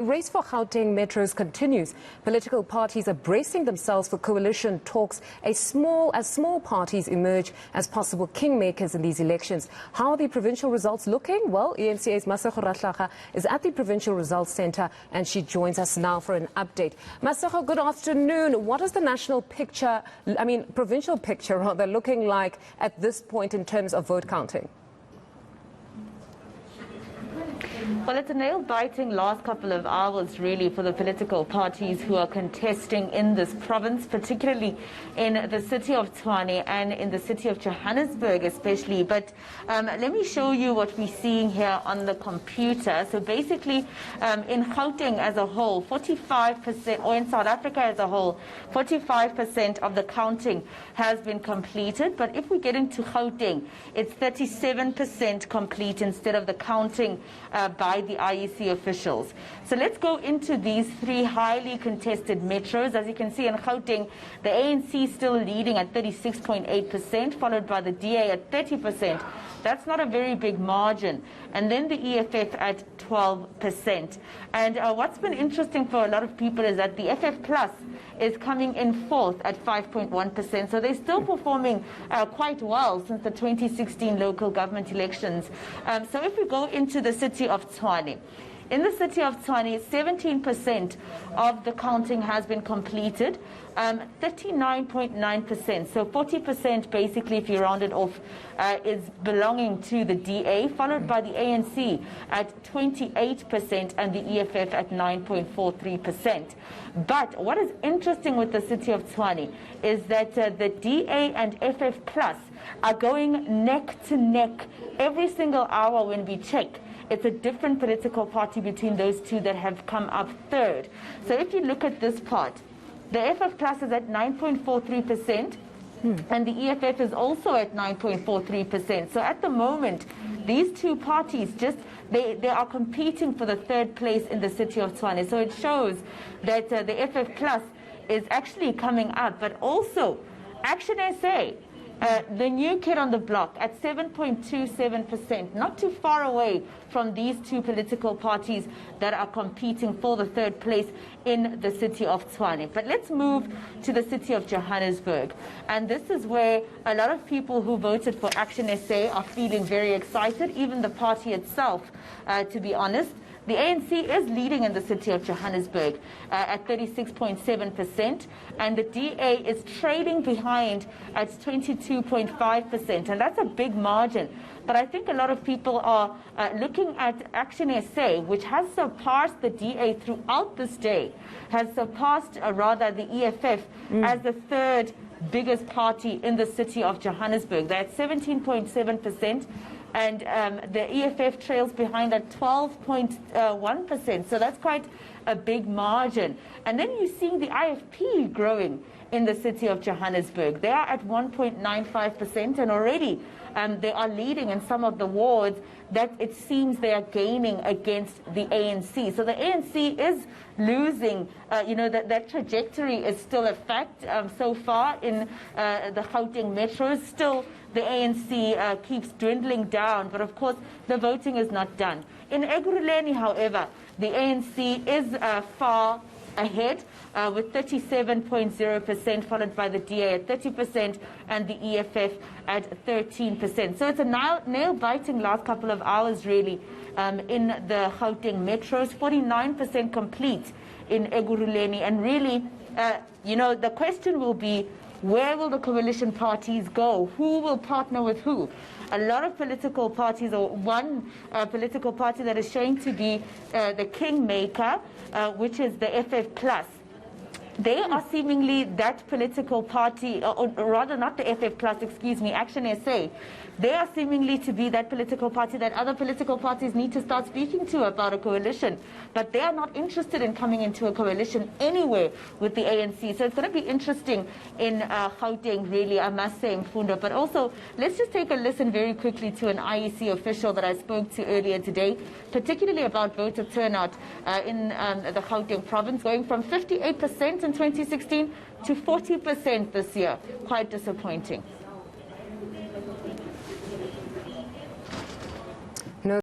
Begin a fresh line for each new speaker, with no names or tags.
The race for Gauteng Metros continues. Political parties are bracing themselves for coalition talks as small parties emerge as possible kingmakers in these elections. How are the provincial results looking? Well, eNCA's Masego Rahlaga is at the Provincial Results Centre and she joins us now for an update. Masego, good afternoon. What is the provincial picture rather, looking like at this point in terms of vote counting?
Well, it's a nail-biting last couple of hours, really, for the political parties who are contesting in this province, particularly in the city of Tshwane and in the city of Johannesburg especially. But let me show you what we're seeing here on the computer. So basically, in Gauteng as a whole, 45%, or in South Africa as a whole, 45% of the counting has been completed. But if we get into Gauteng, it's 37% complete instead of the counting by the IEC officials. So let's go into these three highly contested metros. As you can see in Gauteng, the ANC is still leading at 36.8%, followed by the DA at 30%. That's not a very big margin. And then the EFF at 12%. And what's been interesting for a lot of people is that the FF Plus is coming in fourth at 5.1%. So they're still performing quite well since the 2016 local government elections. So if we go into the city of Tshwane, in the city of Tshwane, 17% of the counting has been completed, 39.9%. So 40% basically, if you round it off, is belonging to the DA, followed by the ANC at 28% and the EFF at 9.43%. But what is interesting with the city of Tshwane is that the DA and FF Plus are going neck to neck every single hour when we check. It's a different political party between those two that have come up third. So if you look at this part, the FF Plus is at 9.43%, and the EFF is also at 9.43%. So at the moment, these two parties they are competing for the third place in the city of Tshwane. So it shows that the FF Plus is actually coming up, but also Action SA, the new kid on the block at 7.27%, not too far away from these two political parties that are competing for the third place in the city of Tshwane. But let's move to the city of Johannesburg. And this is where a lot of people who voted for Action SA are feeling very excited, even the party itself, to be honest. The ANC is leading in the city of Johannesburg at 36.7%, and the DA is trailing behind at 22.5%, and that's a big margin. But I think a lot of people are looking at Action SA, which has surpassed the DA throughout this day, has surpassed rather the EFF as the third biggest party in the city of Johannesburg. They're at 17.7%. And the EFF trails behind at 12.1%. So that's quite a big margin. And then you're seeing the IFP growing in the city of Johannesburg. They are at 1.95%, and already they are leading in some of the wards that it seems they are gaining against the ANC. So the ANC is losing, that trajectory is still a fact so far in the Gauteng Metros. Still, the ANC keeps dwindling down, but of course the voting is not done. In Ekurhuleni, however, the ANC is far ahead with 37.0%, followed by the DA at 30% and the EFF at 13%. So it's a nail-biting last couple of hours, really, in the Gauteng Metros, 49% complete in Ekurhuleni. And really, the question will be, where will the coalition parties go? Who will partner with who? A lot of political parties, or one political party that is showing to be the kingmaker, which is the FF Plus. They are seemingly that political party, or rather not the FF Plus, excuse me, Action SA. They are seemingly to be that political party that other political parties need to start speaking to about a coalition. But they are not interested in coming into a coalition anywhere with the ANC. So it's going to be interesting in Gauteng, really, I must say, Mfundo. But also, let's just take a listen very quickly to an IEC official that I spoke to earlier today, particularly about voter turnout in the Gauteng province, going from 58% in 2016 to 40% this year. Quite disappointing.